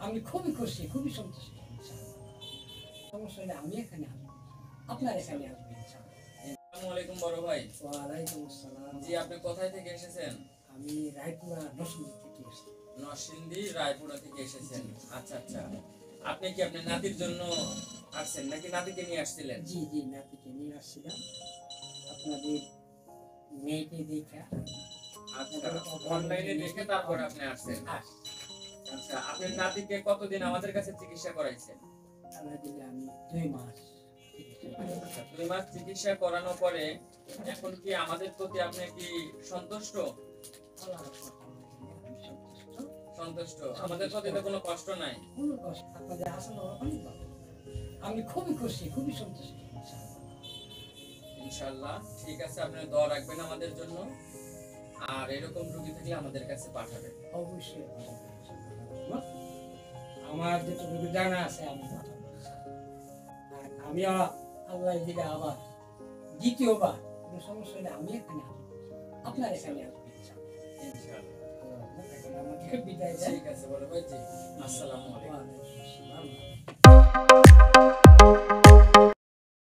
আমি খুবই খুশি, খুবই সন্তুষ্ট। সমস্যা হলে আমি এখানে আসবো, আপনার এখানে আসবেন ইনশাআল্লাহ। আসসালামু আলাইকুম বড় ভাই। ওয়ালাইকুম আসসালাম। জি, আপনি কোথায় থেকে এসেছেন? আমি রায়পুরা নরসিংদী থেকে এসেছি। নরসিংদী রায়পুরা থেকে এসেছেন। আচ্ছা আচ্ছা, আপনি কি আপনার নাতির জন্য আসছেন নাকি নাতিকে নিয়ে আসছিলেন? জি জি, নাতিকে নিয়ে আসছিলাম আপনাদের মেয়েকে দেখা। আচ্ছা, অনলাইনে দেখে তারপর আপনি আসছেন। আচ্ছা, আপনার নাতিকে কতদিন আমাদের কাছে চিকিৎসা করাইছেন? আমি 2 মাস আচ্ছা, 2 মাস চিকিৎসা করানোর পরে এখন কি আমাদের প্রতি আপনি কি সন্তুষ্ট? সন্তুষ্ট। আমাদের প্রতি তো কোনো কষ্ট নাই। কোনো কষ্ট আপনাদের আসলে অনেক ভালো। আমি খুবই খুশি, খুবই সন্তুষ্ট। ইনশাআল্লাহ ঠিক আছে, আপনি দোয়া রাখবেন আমাদের জন্য। আর এরকম রোগী থাকলে আমাদের কাছে পাঠাবেন। অবশ্যই আমার যেটুকু জানা আছে আমি পাঠাবো। আর আমি আল্লাহ দিলে আবার দ্বিতীয়বার কোনো সমস্যা হলে আমি এখানে আসবো, আপনার এখানে আসবো ইনশাআল্লাহ। ইনশাআল্লাহ। এখন আমাকে বিদায় দেন। ঠিক আছে বড় ভাই, জি। আসসালামু আলাইকুম। ওয়া আলাইকুম আসসালাম।